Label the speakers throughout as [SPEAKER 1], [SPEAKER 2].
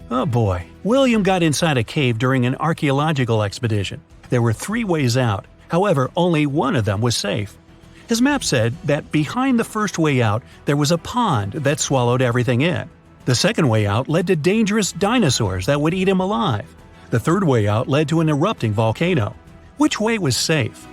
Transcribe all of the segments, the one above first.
[SPEAKER 1] Oh boy, William got inside a cave during an archaeological expedition. There were 3 ways out, however, only one of them was safe. His map said that behind the first way out there was a pond that swallowed everything in. The second way out led to dangerous dinosaurs that would eat him alive. The third way out led to an erupting volcano. Which way was safe?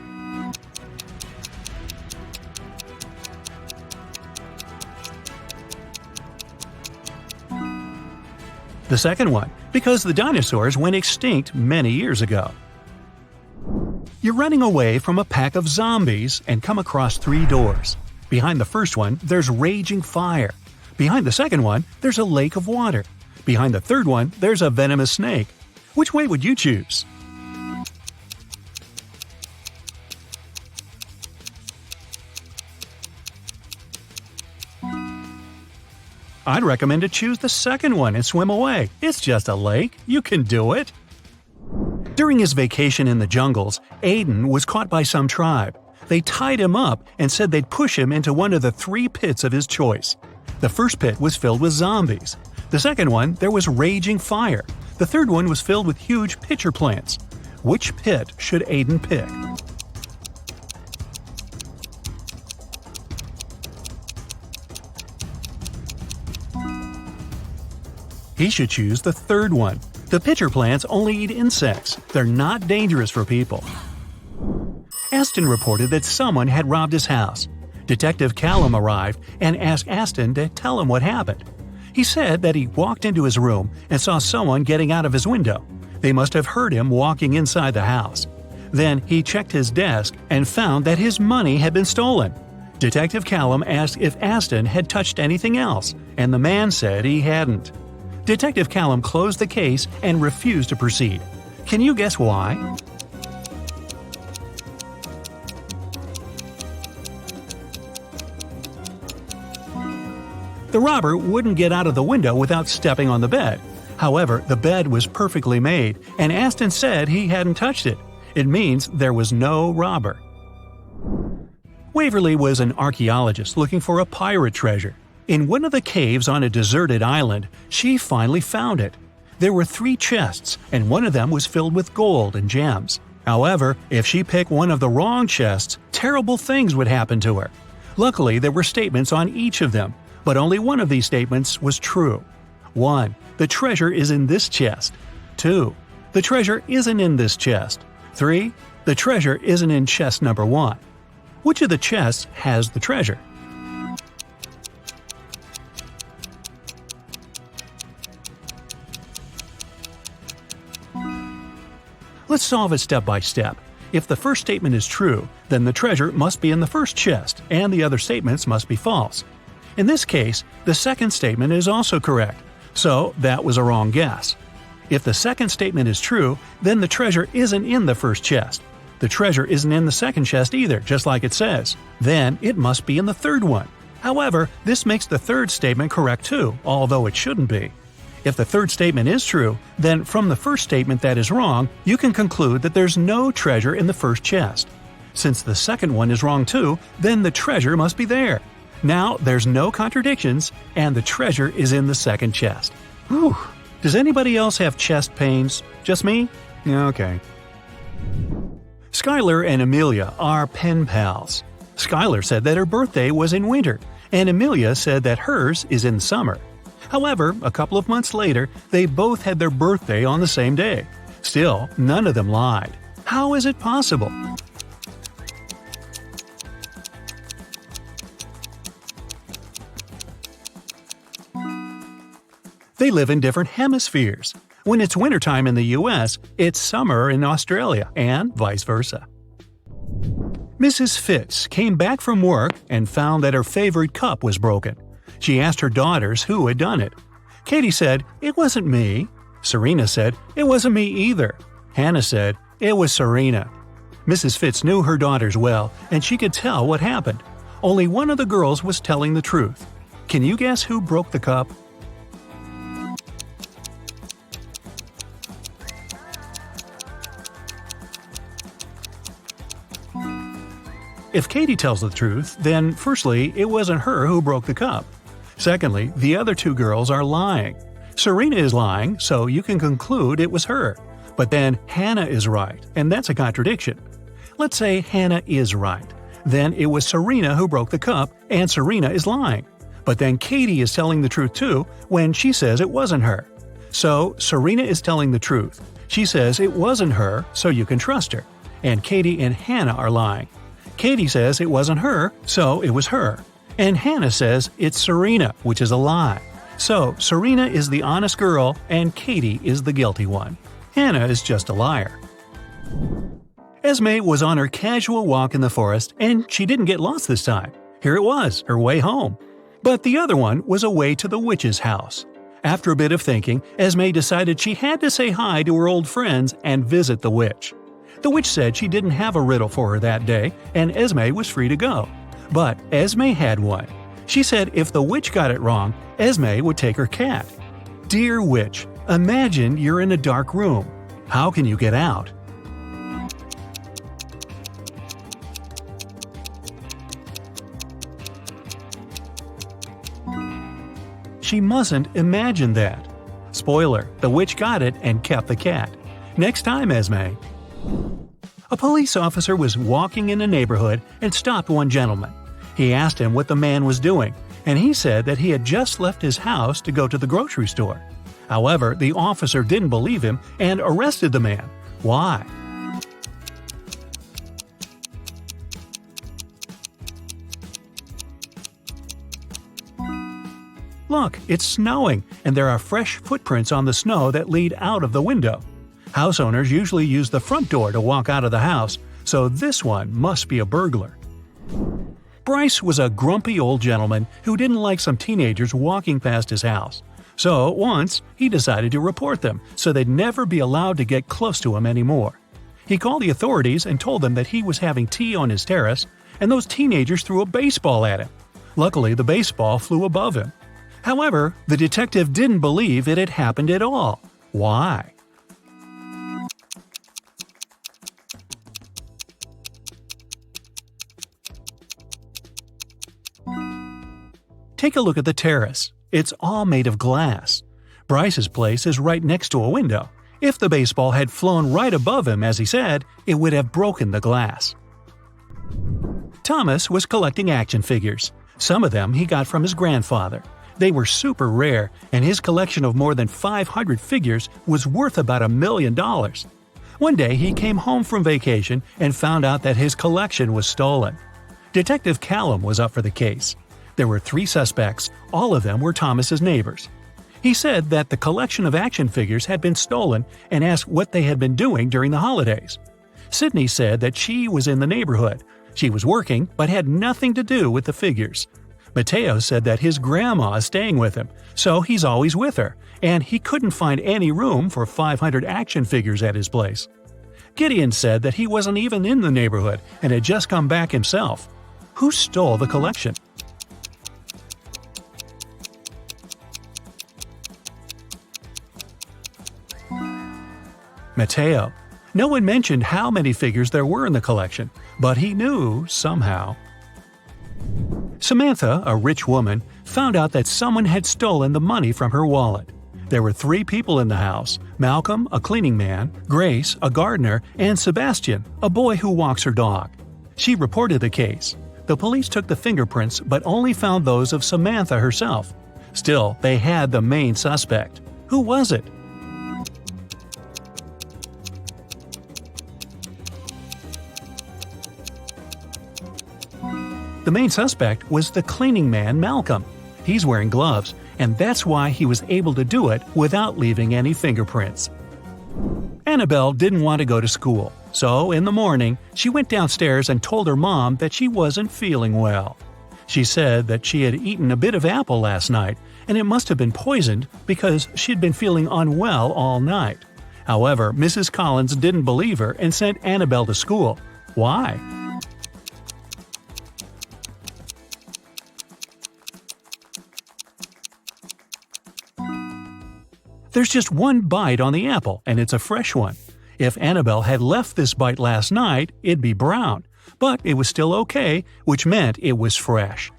[SPEAKER 1] The second one, because the dinosaurs went extinct many years ago. You're running away from a pack of zombies and come across 3 doors. Behind the first one, there's raging fire. Behind the second one, there's a lake of water. Behind the third one, there's a venomous snake. Which way would you choose? I'd recommend to choose the second one and swim away. It's just a lake. You can do it. During his vacation in the jungles, Aiden was caught by some tribe. They tied him up and said they'd push him into one of the 3 pits of his choice. The first pit was filled with zombies. The second one, there was raging fire. The third one was filled with huge pitcher plants. Which pit should Aiden pick? He should choose the third one. The pitcher plants only eat insects. They're not dangerous for people. Aston reported that someone had robbed his house. Detective Callum arrived and asked Aston to tell him what happened. He said that he walked into his room and saw someone getting out of his window. They must have heard him walking inside the house. Then he checked his desk and found that his money had been stolen. Detective Callum asked if Aston had touched anything else, and the man said he hadn't. Detective Callum closed the case and refused to proceed. Can you guess why? The robber wouldn't get out of the window without stepping on the bed. However, the bed was perfectly made, and Aston said he hadn't touched it. It means there was no robber. Waverly was an archaeologist looking for a pirate treasure. In one of the caves on a deserted island, she finally found it. There were 3 chests, and one of them was filled with gold and gems. However, if she picked one of the wrong chests, terrible things would happen to her. Luckily, there were statements on each of them, but only one of these statements was true. 1. The treasure is in this chest. 2. The treasure isn't in this chest. 3. The treasure isn't in chest number 1. Which of the chests has the treasure? Let's solve it step by step. If the first statement is true, then the treasure must be in the first chest, and the other statements must be false. In this case, the second statement is also correct, so that was a wrong guess. If the second statement is true, then the treasure isn't in the first chest. The treasure isn't in the second chest either, just like it says. Then it must be in the third one. However, this makes the third statement correct too, although it shouldn't be. If the third statement is true, then from the first statement that is wrong, you can conclude that there's no treasure in the first chest. Since the second one is wrong too, then the treasure must be there. Now there's no contradictions, and the treasure is in the second chest. Whew. Does anybody else have chest pains? Just me? Okay. Skylar and Amelia are pen pals. Skylar said that her birthday was in winter, and Amelia said that hers is in summer. However, a couple of months later, they both had their birthday on the same day. Still, none of them lied. How is it possible? They live in different hemispheres. When it's wintertime in the US, it's summer in Australia, and vice versa. Mrs. Fitz came back from work and found that her favorite cup was broken. She asked her daughters who had done it. Katie said, "It wasn't me." Serena said, "It wasn't me either." Hannah said, "It was Serena." Mrs. Fitz knew her daughters well, and she could tell what happened. Only one of the girls was telling the truth. Can you guess who broke the cup? If Katie tells the truth, then firstly, it wasn't her who broke the cup. Secondly, the other 2 girls are lying. Serena is lying, so you can conclude it was her. But then Hannah is right, and that's a contradiction. Let's say Hannah is right. Then it was Serena who broke the cup, and Serena is lying. But then Katie is telling the truth too when she says it wasn't her. So Serena is telling the truth. She says it wasn't her, so you can trust her. And Katie and Hannah are lying. Katie says it wasn't her, so it was her. And Hannah says it's Serena, which is a lie. So Serena is the honest girl, and Katie is the guilty one. Hannah is just a liar. Esme was on her casual walk in the forest, and she didn't get lost this time. Here it was, her way home. But the other one was away to the witch's house. After a bit of thinking, Esme decided she had to say hi to her old friends and visit the witch. The witch said she didn't have a riddle for her that day, and Esme was free to go. But Esme had one. She said if the witch got it wrong, Esme would take her cat. Dear witch, imagine you're in a dark room. How can you get out? She mustn't imagine that. Spoiler, the witch got it and kept the cat. Next time, Esme. A police officer was walking in a neighborhood and stopped one gentleman. He asked him what the man was doing, and he said that he had just left his house to go to the grocery store. However, the officer didn't believe him and arrested the man. Why? Look, it's snowing, and there are fresh footprints on the snow that lead out of the window. House owners usually use the front door to walk out of the house, so this one must be a burglar. Bryce was a grumpy old gentleman who didn't like some teenagers walking past his house. So once, he decided to report them so they'd never be allowed to get close to him anymore. He called the authorities and told them that he was having tea on his terrace, and those teenagers threw a baseball at him. Luckily, the baseball flew above him. However, the detective didn't believe it had happened at all. Why? Take a look at the terrace. It's all made of glass. Bryce's place is right next to a window. If the baseball had flown right above him, as he said, it would have broken the glass. Thomas was collecting action figures. Some of them he got from his grandfather. They were super rare, and his collection of more than 500 figures was worth about $1 million. One day he came home from vacation and found out that his collection was stolen. Detective Callum was up for the case. There were 3 suspects, all of them were Thomas's neighbors. He said that the collection of action figures had been stolen and asked what they had been doing during the holidays. Sydney said that she was in the neighborhood. She was working but had nothing to do with the figures. Mateo said that his grandma is staying with him, so he's always with her, and he couldn't find any room for 500 action figures at his place. Gideon said that he wasn't even in the neighborhood and had just come back himself. Who stole the collection? Mateo. No one mentioned how many figures there were in the collection, but he knew somehow. Samantha, a rich woman, found out that someone had stolen the money from her wallet. There were 3 people in the house: Malcolm, a cleaning man, Grace, a gardener, and Sebastian, a boy who walks her dog. She reported the case. The police took the fingerprints but only found those of Samantha herself. Still, they had the main suspect. Who was it? The main suspect was the cleaning man Malcolm. He's wearing gloves, and that's why he was able to do it without leaving any fingerprints. Annabelle didn't want to go to school, so in the morning, she went downstairs and told her mom that she wasn't feeling well. She said that she had eaten a bit of apple last night, and it must have been poisoned because she'd been feeling unwell all night. However, Mrs. Collins didn't believe her and sent Annabelle to school. Why? There's just one bite on the apple, and it's a fresh one. If Annabelle had left this bite last night, it'd be brown, but it was still okay, which meant it was fresh.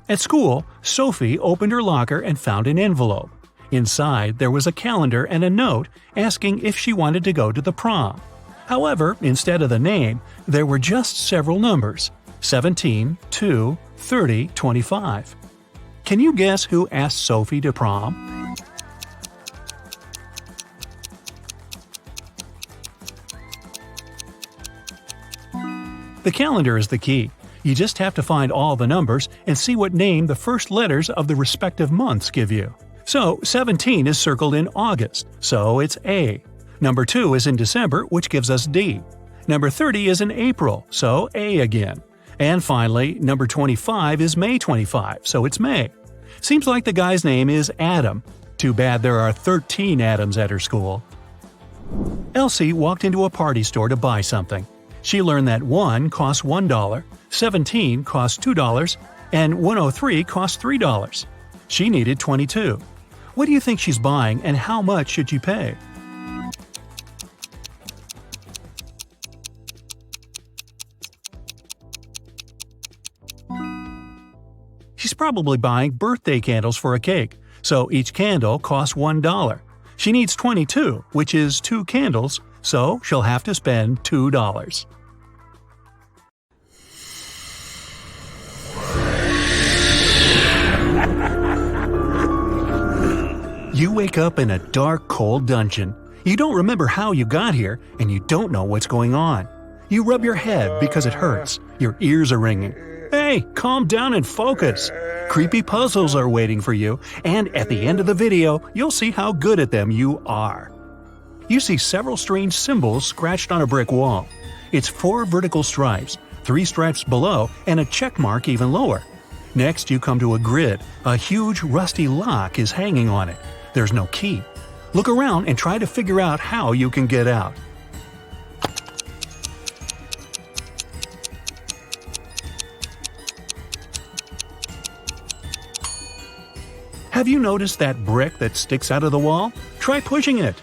[SPEAKER 1] At school, Sophie opened her locker and found an envelope. Inside, there was a calendar and a note asking if she wanted to go to the prom. However, instead of the name, there were just several numbers: 17, 2, 30, 25. Can you guess who asked Sophie to prom? The calendar is the key. You just have to find all the numbers and see what name the first letters of the respective months give you. So, 17 is circled in August, so it's A. Number 2 is in December, which gives us D. Number 30 is in April, so A again. And finally, number 25 is May 25, so it's May. Seems like the guy's name is Adam. Too bad there are 13 Adams at her school. Elsie walked into a party store to buy something. She learned that 1 costs $1, 17 costs $2, and 103 costs $3. She needed 22. What do you think she's buying, and how much should she pay? She's probably buying birthday candles for a cake, so each candle costs $1. She needs 22, which is 2 candles, so she'll have to spend $2. You wake up in a dark, cold dungeon. You don't remember how you got here, and you don't know what's going on. You rub your head because it hurts. Your ears are ringing. Hey, calm down and focus. Creepy puzzles are waiting for you, and at the end of the video, you'll see how good at them you are. You see several strange symbols scratched on a brick wall. It's 4 vertical stripes, 3 stripes below, and a check mark even lower. Next, you come to a grid. A huge rusty lock is hanging on it. There's no key. Look around and try to figure out how you can get out. Have you noticed that brick that sticks out of the wall? Try pushing it.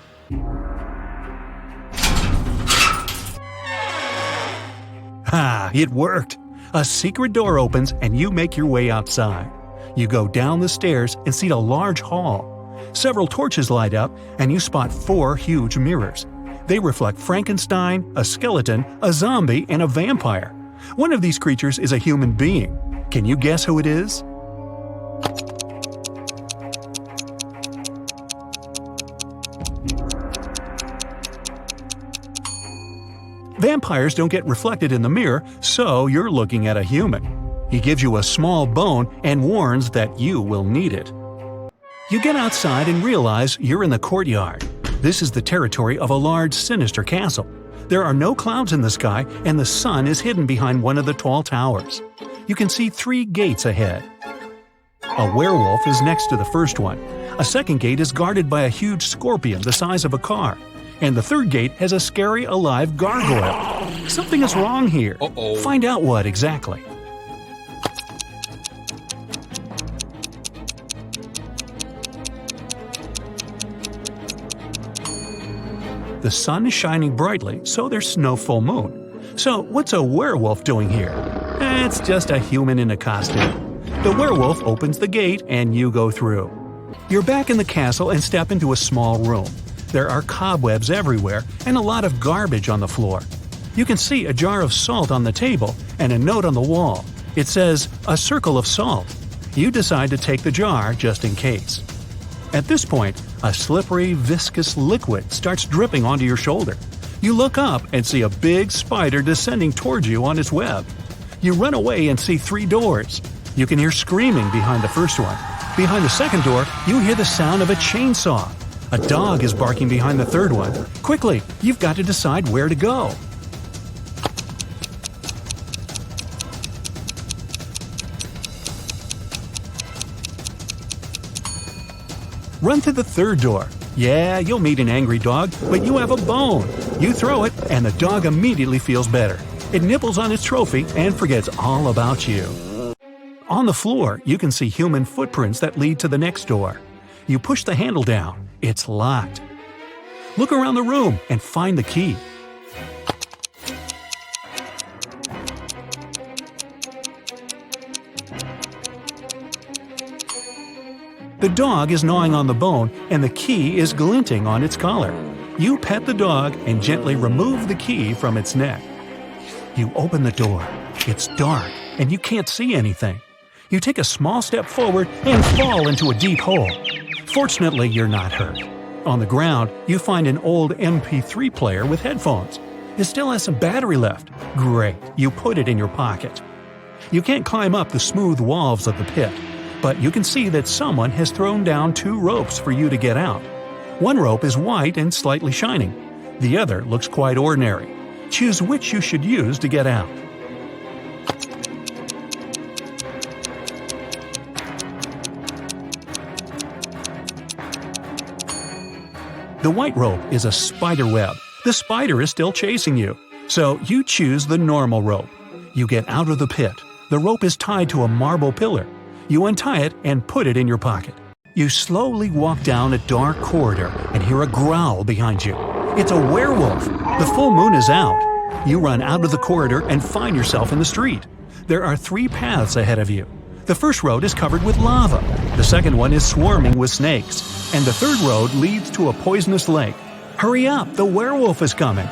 [SPEAKER 1] Ha! It worked! A secret door opens and you make your way outside. You go down the stairs and see a large hall. Several torches light up and you spot 4 huge mirrors. They reflect Frankenstein, a skeleton, a zombie, and a vampire. One of these creatures is a human being. Can you guess who it is? Vampires don't get reflected in the mirror, so you're looking at a human. He gives you a small bone and warns that you will need it. You get outside and realize you're in the courtyard. This is the territory of a large, sinister castle. There are no clouds in the sky, and the sun is hidden behind one of the tall towers. You can see 3 gates ahead. A werewolf is next to the first one. A second gate is guarded by a huge scorpion the size of a car. And the third gate has a scary, alive gargoyle. Something is wrong here. Find out what exactly. The sun is shining brightly, so there's no full moon. So what's a werewolf doing here? It's just a human in a costume. The werewolf opens the gate and you go through. You're back in the castle and step into a small room. There are cobwebs everywhere and a lot of garbage on the floor. You can see a jar of salt on the table and a note on the wall. It says, "A circle of salt." You decide to take the jar just in case. At this point, a slippery, viscous liquid starts dripping onto your shoulder. You look up and see a big spider descending towards you on its web. You run away and see 3 doors. You can hear screaming behind the first one. Behind the second door, you hear the sound of a chainsaw. A dog is barking behind the third one. Quickly, you've got to decide where to go. Run to the third door. Yeah, you'll meet an angry dog, but you have a bone. You throw it, and the dog immediately feels better. It nibbles on its trophy and forgets all about you. On the floor, you can see human footprints that lead to the next door. You push the handle down. It's locked. Look around the room and find the key. The dog is gnawing on the bone and the key is glinting on its collar. You pet the dog and gently remove the key from its neck. You open the door. It's dark and you can't see anything. You take a small step forward and fall into a deep hole. Fortunately, you're not hurt. On the ground, you find an old MP3 player with headphones. It still has some battery left. Great, you put it in your pocket. You can't climb up the smooth walls of the pit, but you can see that someone has thrown down 2 ropes for you to get out. One rope is white and slightly shining. The other looks quite ordinary. Choose which you should use to get out. The white rope is a spider web. The spider is still chasing you, so you choose the normal rope. You get out of the pit. The rope is tied to a marble pillar. You untie it and put it in your pocket. You slowly walk down a dark corridor and hear a growl behind you. It's a werewolf. The full moon is out. You run out of the corridor and find yourself in the street. There are 3 paths ahead of you. The first road is covered with lava. The second one is swarming with snakes. And the third road leads to a poisonous lake. Hurry up, the werewolf is coming.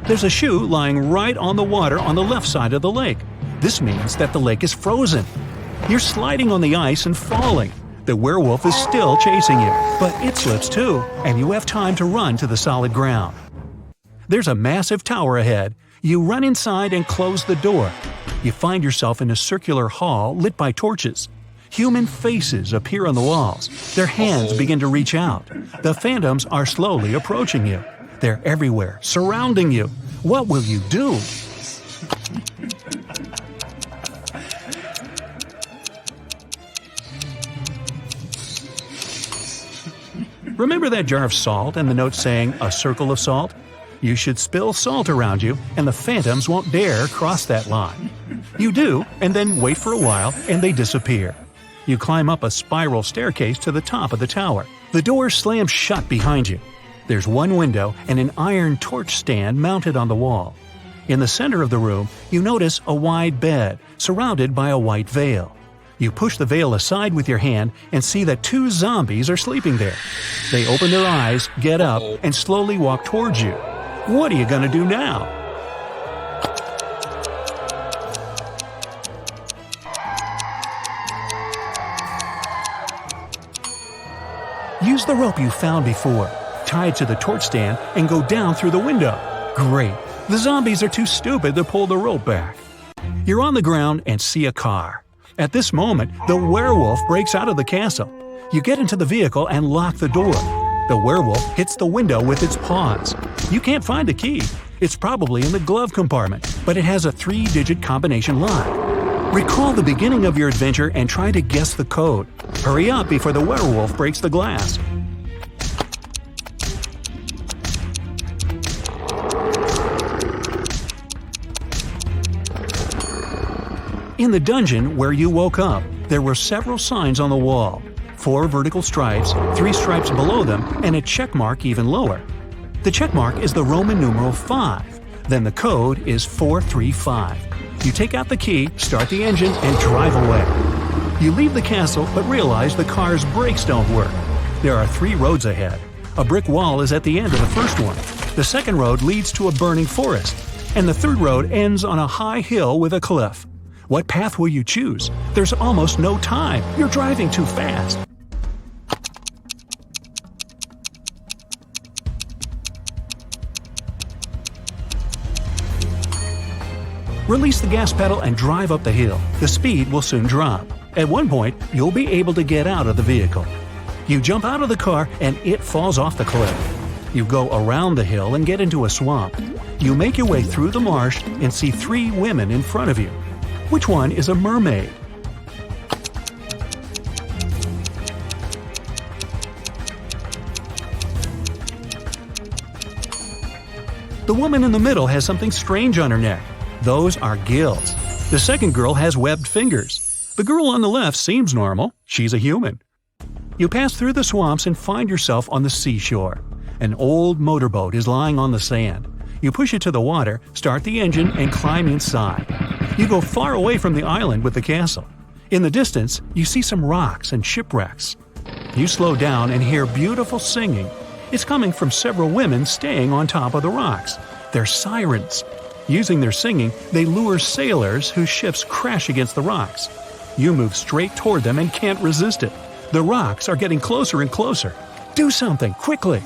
[SPEAKER 1] There's a shoe lying right on the water on the left side of the lake. This means that the lake is frozen. You're sliding on the ice and falling. The werewolf is still chasing you, but it slips too, and you have time to run to the solid ground. There's a massive tower ahead. You run inside and close the door. You find yourself in a circular hall lit by torches. Human faces appear on the walls. Their hands begin to reach out. The phantoms are slowly approaching you. They're everywhere, surrounding you. What will you do? Remember that jar of salt and the note saying, "a circle of salt"? You should spill salt around you, and the phantoms won't dare cross that line. You do, and then wait for a while, and they disappear. You climb up a spiral staircase to the top of the tower. The door slams shut behind you. There's one window and an iron torch stand mounted on the wall. In the center of the room, you notice a wide bed, surrounded by a white veil. You push the veil aside with your hand and see that 2 zombies are sleeping there. They open their eyes, get up, and slowly walk towards you. What are you gonna do now? Use the rope you found before. Tie it to the torch stand and go down through the window. Great. The zombies are too stupid to pull the rope back. You're on the ground and see a car. At this moment, the werewolf breaks out of the castle. You get into the vehicle and lock the door. The werewolf hits the window with its paws. You can't find the key. It's probably in the glove compartment, but it has a 3-digit combination lock. Recall the beginning of your adventure and try to guess the code. Hurry up before the werewolf breaks the glass. In the dungeon where you woke up, there were several signs on the wall. 4 vertical stripes, 3 stripes below them, and a check mark even lower. The check mark is the Roman numeral 5. Then the code is 435. You take out the key, start the engine, and drive away. You leave the castle but realize the car's brakes don't work. There are 3 roads ahead. A brick wall is at the end of the first one. The second road leads to a burning forest. And the third road ends on a high hill with a cliff. What path will you choose? There's almost no time. You're driving too fast. Release the gas pedal and drive up the hill. The speed will soon drop. At one point, you'll be able to get out of the vehicle. You jump out of the car and it falls off the cliff. You go around the hill and get into a swamp. You make your way through the marsh and see 3 women in front of you. Which one is a mermaid? The woman in the middle has something strange on her neck. Those are gills. The second girl has webbed fingers. The girl on the left seems normal. She's a human. You pass through the swamps and find yourself on the seashore. An old motorboat is lying on the sand. You push it to the water, start the engine, and climb inside. You go far away from the island with the castle. In the distance, you see some rocks and shipwrecks. You slow down and hear beautiful singing. It's coming from several women staying on top of the rocks. They're sirens. Using their singing, they lure sailors whose ships crash against the rocks. You move straight toward them and can't resist it. The rocks are getting closer and closer. Do something, quickly!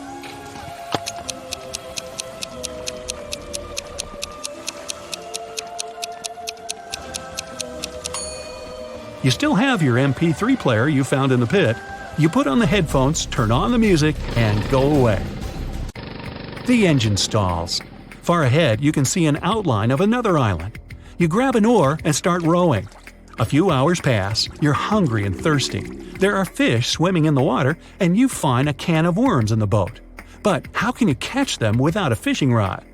[SPEAKER 1] You still have your MP3 player you found in the pit. You put on the headphones, turn on the music, and go away. The engine stalls. Far ahead, you can see an outline of another island. You grab an oar and start rowing. A few hours pass, you're hungry and thirsty. There are fish swimming in the water, and you find a can of worms in the boat. But how can you catch them without a fishing rod?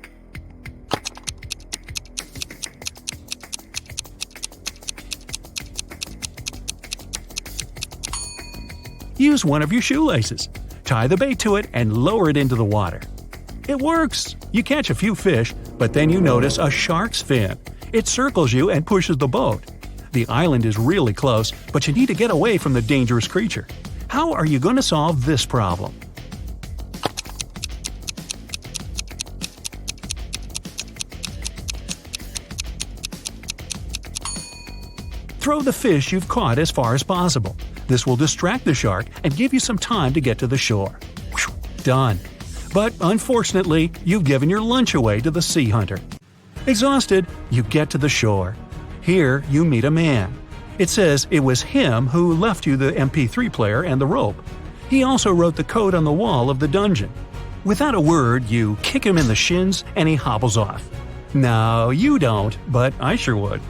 [SPEAKER 1] Use one of your shoelaces. Tie the bait to it and lower it into the water. It works! You catch a few fish, but then you notice a shark's fin. It circles you and pushes the boat. The island is really close, but you need to get away from the dangerous creature. How are you going to solve this problem? Throw the fish you've caught as far as possible. This will distract the shark and give you some time to get to the shore. Whew, done. But unfortunately, you've given your lunch away to the sea hunter. Exhausted, you get to the shore. Here, you meet a man. It says it was him who left you the MP3 player and the rope. He also wrote the code on the wall of the dungeon. Without a word, you kick him in the shins and he hobbles off. No, you don't, but I sure would.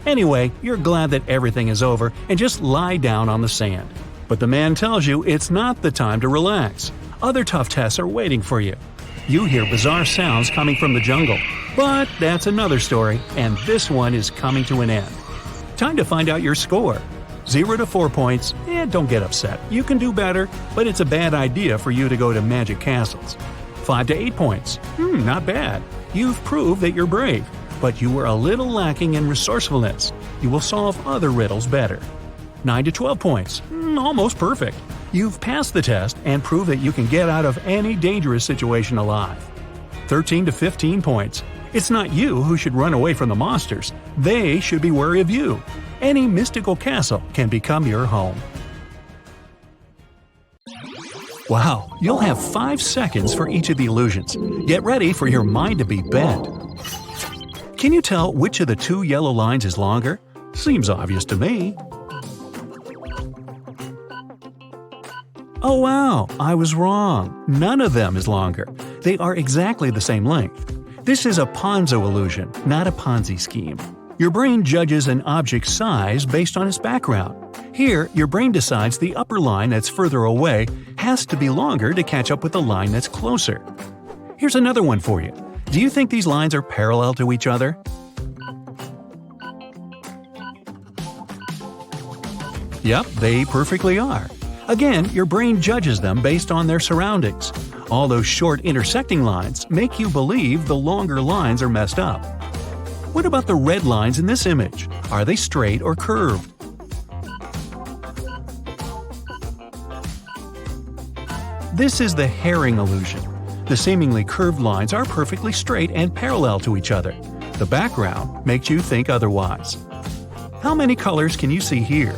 [SPEAKER 1] Anyway, you're glad that everything is over and just lie down on the sand. But the man tells you it's not the time to relax. Other tough tests are waiting for you. You hear bizarre sounds coming from the jungle. But that's another story, and this one is coming to an end. Time to find out your score. 0 to 4 points, don't get upset. You can do better, but it's a bad idea for you to go to magic castles. 5 to 8 points, not bad. You've proved that you're brave. But you were a little lacking in resourcefulness. You will solve other riddles better. 9 to 12 points. Almost perfect. You've passed the test and proved that you can get out of any dangerous situation alive. 13 to 15 points. It's not you who should run away from the monsters. They should be wary of you. Any mystical castle can become your home. Wow, you'll have 5 seconds for each of the illusions. Get ready for your mind to be bent. Can you tell which of the 2 yellow lines is longer? Seems obvious to me. Oh wow, I was wrong. None of them is longer. They are exactly the same length. This is a Ponzo illusion, not a Ponzi scheme. Your brain judges an object's size based on its background. Here, your brain decides the upper line that's further away has to be longer to catch up with the line that's closer. Here's another one for you. Do you think these lines are parallel to each other? Yep, they perfectly are. Again, your brain judges them based on their surroundings. All those short intersecting lines make you believe the longer lines are messed up. What about the red lines in this image? Are they straight or curved? This is the herring illusion. The seemingly curved lines are perfectly straight and parallel to each other. The background makes you think otherwise. How many colors can you see here?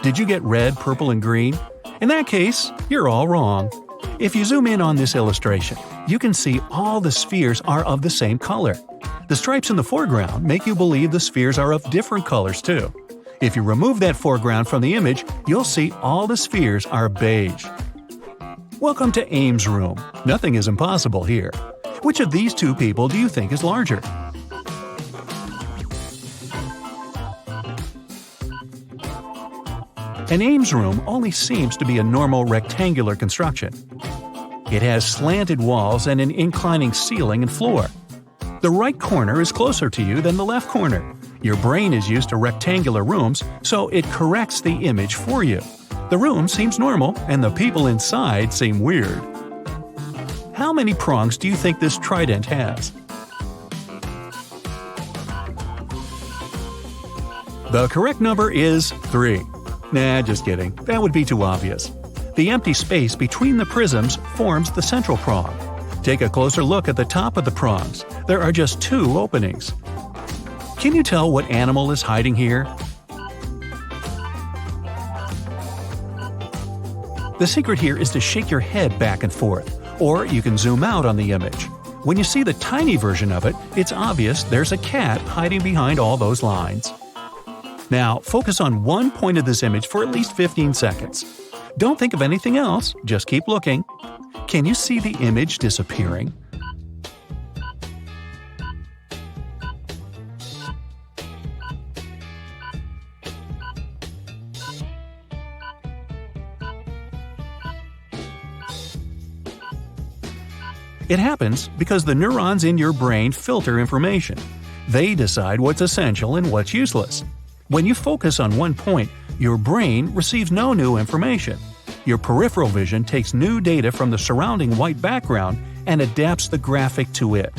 [SPEAKER 1] Did you get red, purple, and green? In that case, you're all wrong. If you zoom in on this illustration, you can see all the spheres are of the same color. The stripes in the foreground make you believe the spheres are of different colors too. If you remove that foreground from the image, you'll see all the spheres are beige. Welcome to Ames' room. Nothing is impossible here. Which of these 2 people do you think is larger? An Ames room only seems to be a normal rectangular construction. It has slanted walls and an inclining ceiling and floor. The right corner is closer to you than the left corner. Your brain is used to rectangular rooms, so it corrects the image for you. The room seems normal, and the people inside seem weird. How many prongs do you think this trident has? The correct number is 3. Nah, just kidding. That would be too obvious. The empty space between the prisms forms the central prong. Take a closer look at the top of the prongs. There are just 2 openings. Can you tell what animal is hiding here? The secret here is to shake your head back and forth, or you can zoom out on the image. When you see the tiny version of it, it's obvious there's a cat hiding behind all those lines. Now, focus on one point of this image for at least 15 seconds. Don't think of anything else, just keep looking. Can you see the image disappearing? It happens because the neurons in your brain filter information. They decide what's essential and what's useless. When you focus on one point, your brain receives no new information. Your peripheral vision takes new data from the surrounding white background and adapts the graphic to it.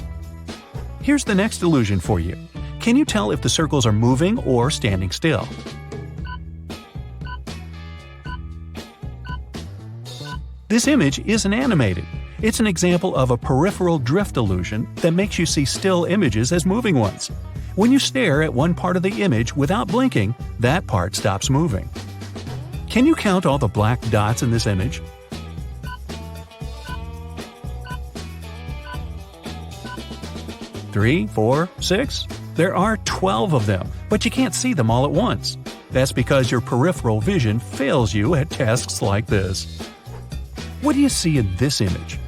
[SPEAKER 1] Here's the next illusion for you. Can you tell if the circles are moving or standing still? This image isn't animated. It's an example of a peripheral drift illusion that makes you see still images as moving ones. When you stare at one part of the image without blinking, that part stops moving. Can you count all the black dots in this image? Three, 4, 6? There are 12 of them, but you can't see them all at once. That's because your peripheral vision fails you at tasks like this. What do you see in this image?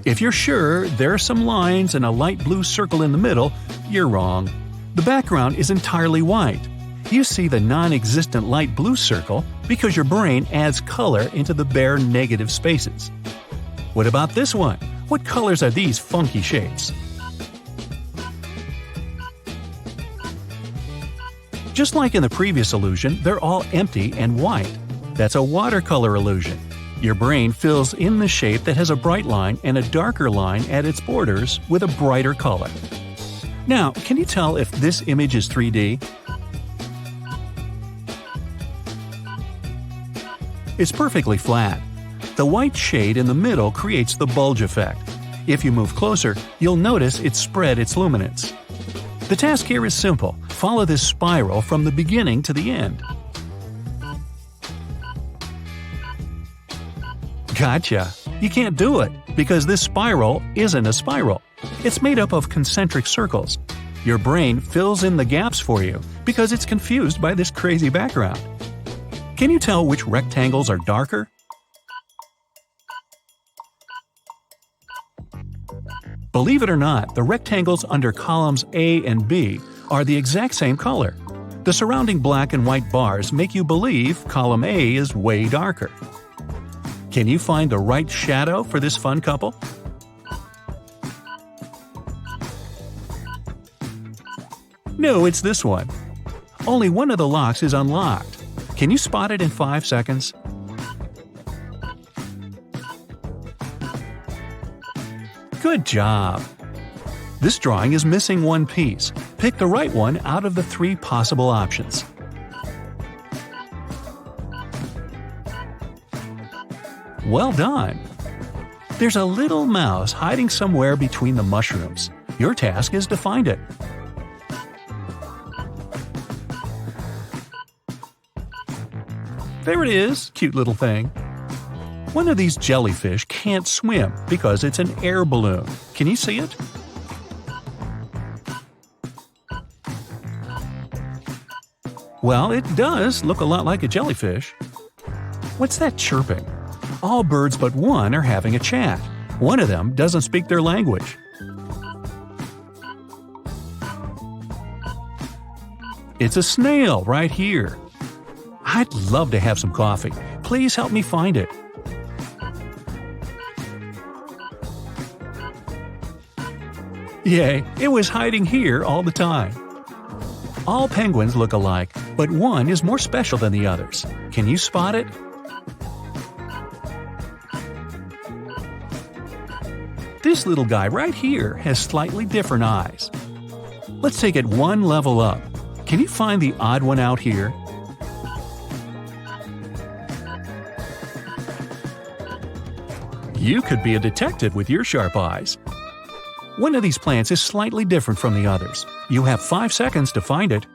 [SPEAKER 1] If you're sure there are some lines and a light blue circle in the middle, you're wrong. The background is entirely white. You see the non-existent light blue circle because your brain adds color into the bare negative spaces. What about this one? What colors are these funky shapes? Just like in the previous illusion, they're all empty and white. That's a watercolor illusion. Your brain fills in the shape that has a bright line and a darker line at its borders with a brighter color. Now, can you tell if this image is 3D? It's perfectly flat. The white shade in the middle creates the bulge effect. If you move closer, you'll notice it spread its luminance. The task here is simple. Follow this spiral from the beginning to the end. Gotcha! You can't do it, because this spiral isn't a spiral. It's made up of concentric circles. Your brain fills in the gaps for you, because it's confused by this crazy background. Can you tell which rectangles are darker? Believe it or not, the rectangles under columns A and B are the exact same color. The surrounding black and white bars make you believe column A is way darker. Can you find the right shadow for this fun couple? No, it's this one. Only one of the locks is unlocked. Can you spot it in 5 seconds? Good job! This drawing is missing one piece. Pick the right one out of the 3 possible options. Well done! There's a little mouse hiding somewhere between the mushrooms. Your task is to find it. There it is, cute little thing. One of these jellyfish can't swim because it's an air balloon. Can you see it? Well, it does look a lot like a jellyfish. What's that chirping? All birds but one are having a chat. One of them doesn't speak their language. It's a snail right here. I'd love to have some coffee. Please help me find it. Yay, it was hiding here all the time. All penguins look alike, but one is more special than the others. Can you spot it? This little guy right here has slightly different eyes. Let's take it one level up. Can you find the odd one out here? You could be a detective with your sharp eyes. One of these plants is slightly different from the others. You have 5 seconds to find it.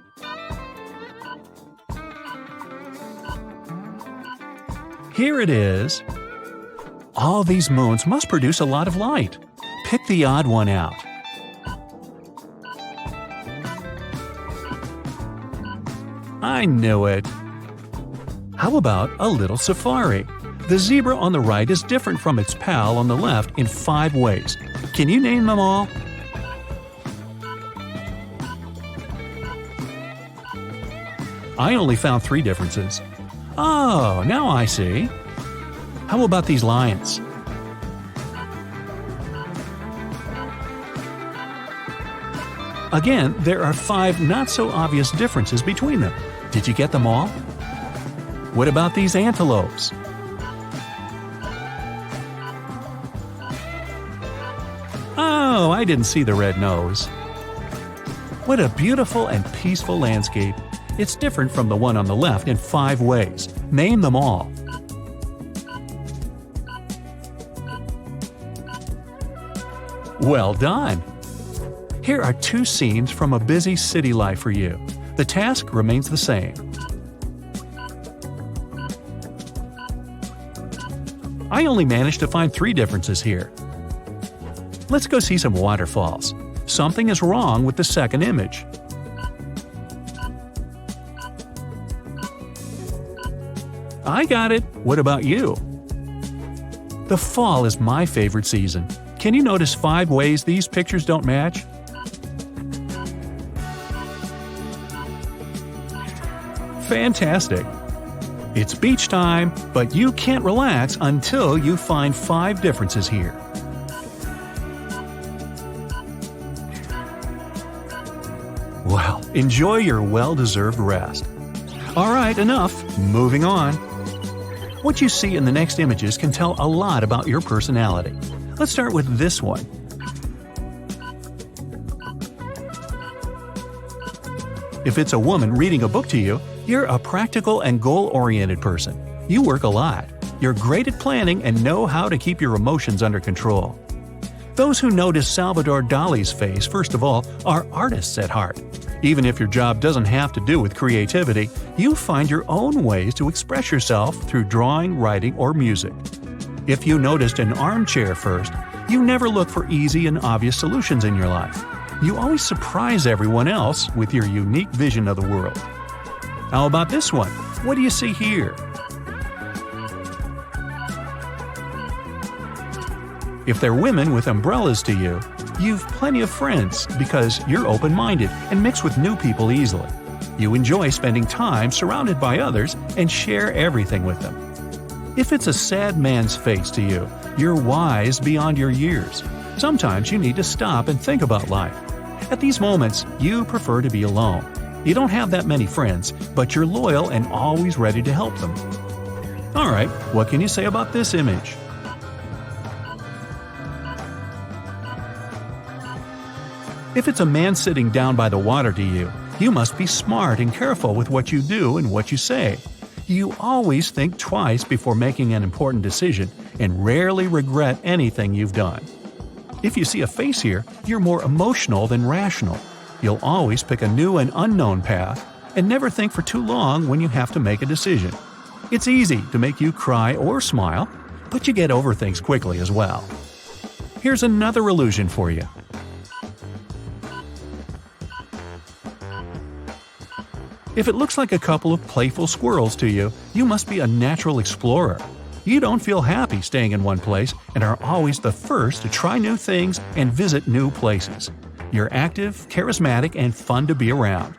[SPEAKER 1] Here it is. All these moons must produce a lot of light. Pick the odd one out. I knew it. How about a little safari? The zebra on the right is different from its pal on the left in 5 ways. Can you name them all? I only found 3 differences. Oh, now I see. How about these lions? Again, there are 5 not-so-obvious differences between them. Did you get them all? What about these antelopes? Oh, I didn't see the red nose. What a beautiful and peaceful landscape. It's different from the one on the left in 5 ways. Name them all. Well done! Here are 2 scenes from a busy city life for you. The task remains the same. I only managed to find 3 differences here. Let's go see some waterfalls. Something is wrong with the second image. I got it. What about you? The fall is my favorite season. Can you notice 5 ways these pictures don't match? Fantastic! It's beach time, but you can't relax until you find 5 differences here. Well, enjoy your well-deserved rest. Alright, enough. Moving on. What you see in the next images can tell a lot about your personality. Let's start with this one. If it's a woman reading a book to you, you're a practical and goal-oriented person. You work a lot. You're great at planning and know how to keep your emotions under control. Those who notice Salvador Dali's face, first of all, are artists at heart. Even if your job doesn't have to do with creativity, you find your own ways to express yourself through drawing, writing, or music. If you noticed an armchair first, you never look for easy and obvious solutions in your life. You always surprise everyone else with your unique vision of the world. How about this one? What do you see here? If they're women with umbrellas to you, you've plenty of friends because you're open-minded and mix with new people easily. You enjoy spending time surrounded by others and share everything with them. If it's a sad man's face to you, you're wise beyond your years. Sometimes you need to stop and think about life. At these moments, you prefer to be alone. You don't have that many friends, but you're loyal and always ready to help them. Alright, what can you say about this image? If it's a man sitting down by the water to you, you must be smart and careful with what you do and what you say. You always think twice before making an important decision and rarely regret anything you've done. If you see a face here, you're more emotional than rational. You'll always pick a new and unknown path and never think for too long when you have to make a decision. It's easy to make you cry or smile, but you get over things quickly as well. Here's another illusion for you. If it looks like a couple of playful squirrels to you, you must be a natural explorer. You don't feel happy staying in one place and are always the first to try new things and visit new places. You're active, charismatic, and fun to be around.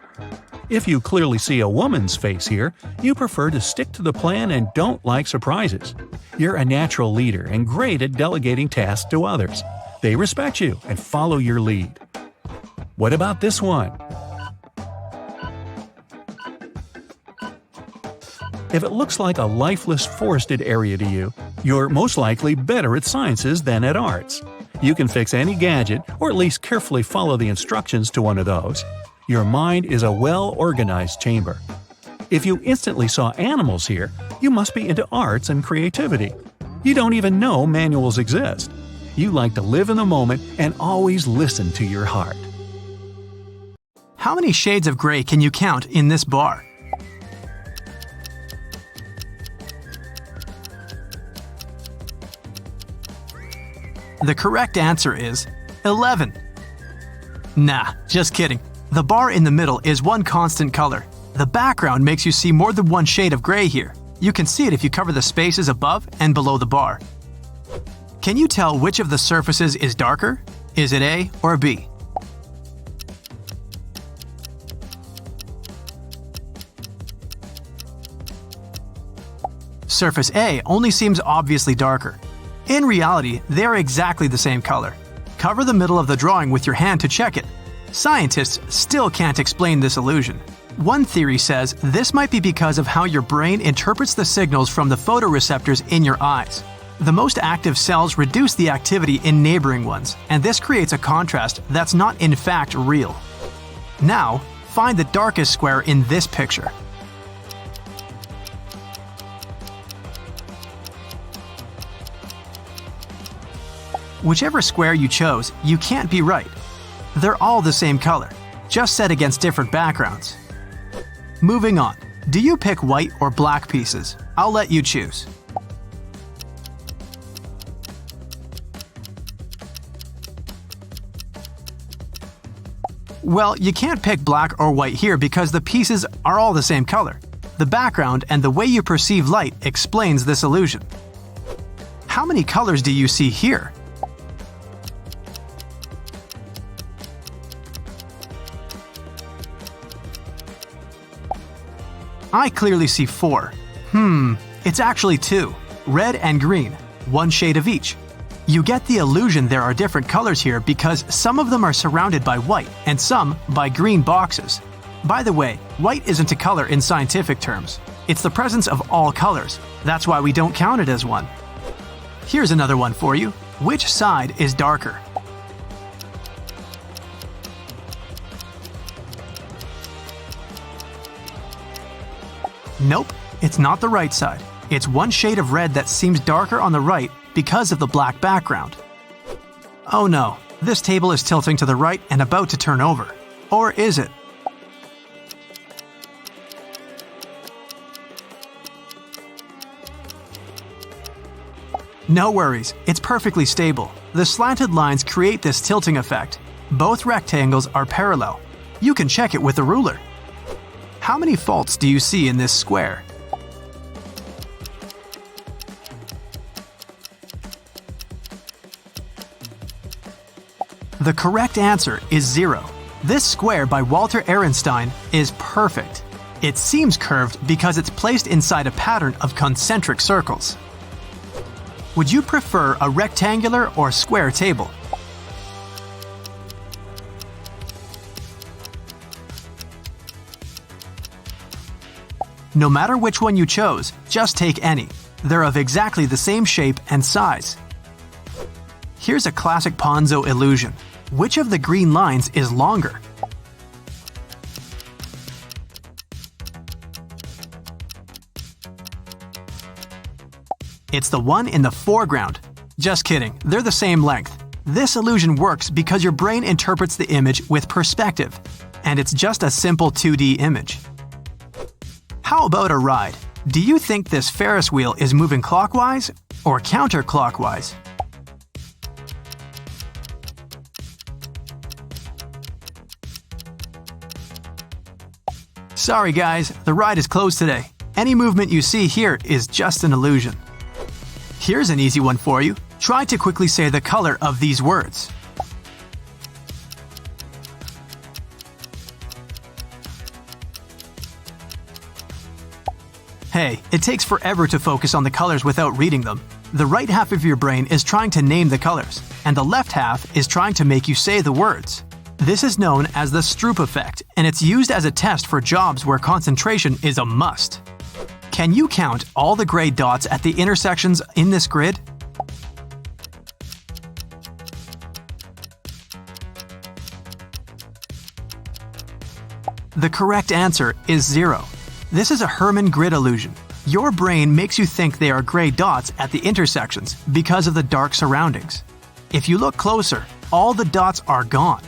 [SPEAKER 1] If you clearly see a woman's face here, you prefer to stick to the plan and don't like surprises. You're a natural leader and great at delegating tasks to others. They respect you and follow your lead. What about this one? If it looks like a lifeless forested area to you, you're most likely better at sciences than at arts. You can fix any gadget, or at least carefully follow the instructions to one of those. Your mind is a well-organized chamber. If you instantly saw animals here, you must be into arts and creativity. You don't even know manuals exist. You like to live in the moment and always listen to your heart.
[SPEAKER 2] How many shades of gray can you count in this bar? The correct answer is 11. Nah, just kidding. The bar in the middle is one constant color. The background makes you see more than one shade of gray here. You can see it if you cover the spaces above and below the bar. Can you tell which of the surfaces is darker? Is it A or B? Surface A only seems obviously darker. In reality, they are exactly the same color. Cover the middle of the drawing with your hand to check it. Scientists still can't explain this illusion. One theory says this might be because of how your brain interprets the signals from the photoreceptors in your eyes. The most active cells reduce the activity in neighboring ones, and this creates a contrast that's not in fact real. Now, find the darkest square in this picture. Whichever square you chose, you can't be right. They're all the same color, just set against different backgrounds. Moving on. Do you pick white or black pieces? I'll let you choose. Well, you can't pick black or white here because the pieces are all the same color. The background and the way you perceive light explains this illusion. How many colors do you see here? I clearly see 4. It's actually 2. Red and green, one shade of each. You get the illusion there are different colors here because some of them are surrounded by white and some by green boxes. By the way, white isn't a color in scientific terms. It's the presence of all colors. That's why we don't count it as one. Here's another one for you. Which side is darker? Nope, it's not the right side. It's one shade of red that seems darker on the right because of the black background. Oh no, this table is tilting to the right and about to turn over. Or is it? No worries, it's perfectly stable. The slanted lines create this tilting effect. Both rectangles are parallel. You can check it with a ruler. How many faults do you see in this square? The correct answer is 0. This square by Walter Ehrenstein is perfect. It seems curved because it's placed inside a pattern of concentric circles. Would you prefer a rectangular or square table? No matter which one you chose, just take any. They're of exactly the same shape and size. Here's a classic Ponzo illusion. Which of the green lines is longer? It's the one in the foreground. Just kidding, they're the same length. This illusion works because your brain interprets the image with perspective, and it's just a simple 2D image. How about a ride? Do you think this Ferris wheel is moving clockwise or counterclockwise? Sorry guys, the ride is closed today. Any movement you see here is just an illusion. Here's an easy one for you. Try to quickly say the color of these words. Hey, it takes forever to focus on the colors without reading them. The right half of your brain is trying to name the colors, and the left half is trying to make you say the words. This is known as the Stroop effect, and it's used as a test for jobs where concentration is a must. Can you count all the gray dots at the intersections in this grid? The correct answer is 0. This is a Hermann grid illusion. Your brain makes you think they are gray dots at the intersections because of the dark surroundings. If you look closer, all the dots are gone.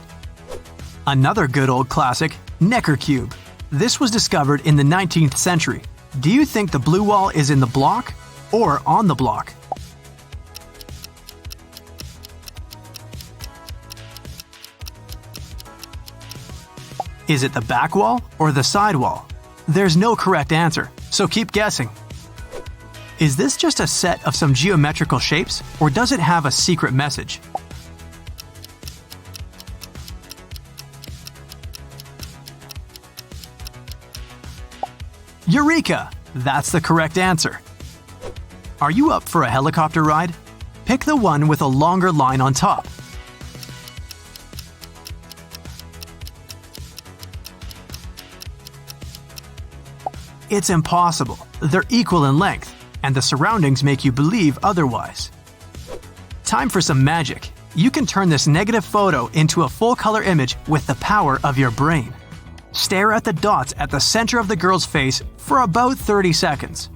[SPEAKER 2] Another good old classic, Necker cube. This was discovered in the 19th century. Do you think the blue wall is in the block or on the block? Is it the back wall or the side wall? There's no correct answer, so keep guessing. Is this just a set of some geometrical shapes, or does it have a secret message? Eureka! That's the correct answer. Are you up for a helicopter ride? Pick the one with a longer line on top. It's impossible. They're equal in length, and the surroundings make you believe otherwise. Time for some magic. You can turn this negative photo into a full-color image with the power of your brain. Stare at the dots at the center of the girl's face for about 30 seconds.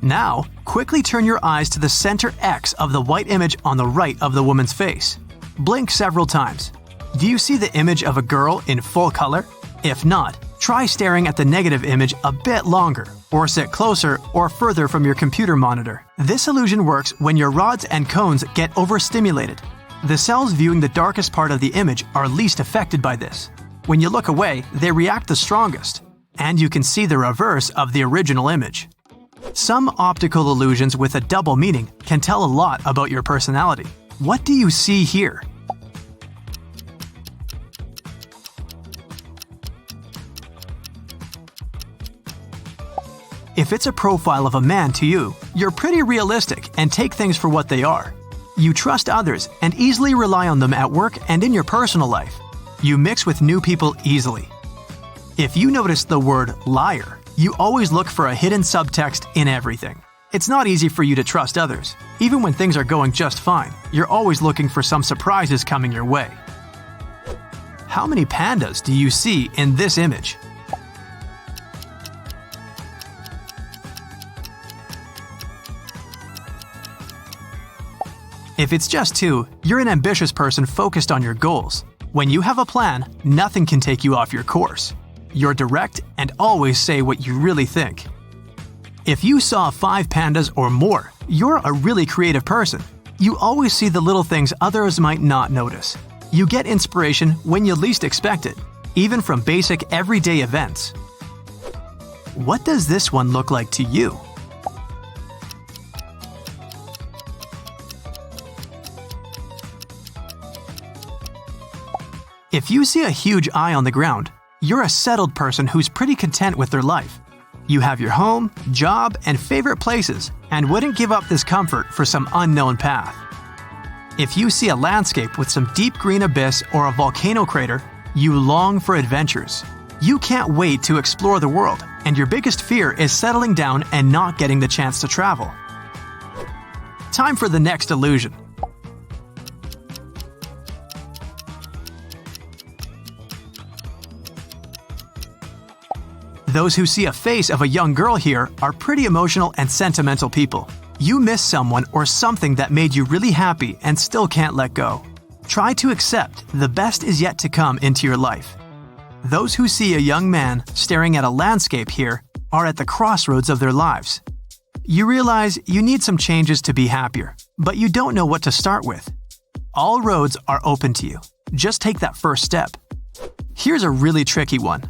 [SPEAKER 2] Now, quickly turn your eyes to the center X of the white image on the right of the woman's face. Blink several times. Do you see the image of a girl in full color? If not, try staring at the negative image a bit longer, or sit closer or further from your computer monitor. This illusion works when your rods and cones get overstimulated. The cells viewing the darkest part of the image are least affected by this. When you look away, they react the strongest, and you can see the reverse of the original image. Some optical illusions with a double meaning can tell a lot about your personality. What do you see here? If it's a profile of a man to you, you're pretty realistic and take things for what they are. You trust others and easily rely on them at work and in your personal life. You mix with new people easily. If you notice the word liar, you always look for a hidden subtext in everything. It's not easy for you to trust others. Even when things are going just fine, you're always looking for some surprises coming your way. How many pandas do you see in this image? If it's just 2, you're an ambitious person focused on your goals. When you have a plan, nothing can take you off your course. You're direct and always say what you really think. If you saw 5 pandas or more, you're a really creative person. You always see the little things others might not notice. You get inspiration when you least expect it, even from basic everyday events. What does this one look like to you? If you see a huge eye on the ground, you're a settled person who's pretty content with their life. You have your home, job, and favorite places, and wouldn't give up this comfort for some unknown path. If you see a landscape with some deep green abyss or a volcano crater, you long for adventures. You can't wait to explore the world, and your biggest fear is settling down and not getting the chance to travel. Time for the next illusion. Those who see a face of a young girl here are pretty emotional and sentimental people. You miss someone or something that made you really happy and still can't let go. Try to accept the best is yet to come into your life. Those who see a young man staring at a landscape here are at the crossroads of their lives. You realize you need some changes to be happier, but you don't know what to start with. All roads are open to you. Just take that first step. Here's a really tricky one.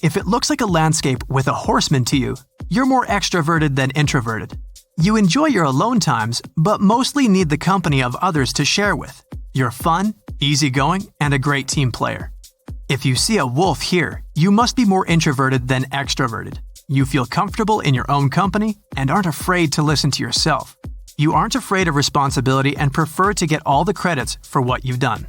[SPEAKER 2] If it looks like a landscape with a horseman to you, you're more extroverted than introverted. You enjoy your alone times, but mostly need the company of others to share with. You're fun, easygoing, and a great team player. If you see a wolf here, you must be more introverted than extroverted. You feel comfortable in your own company and aren't afraid to listen to yourself. You aren't afraid of responsibility and prefer to get all the credits for what you've done.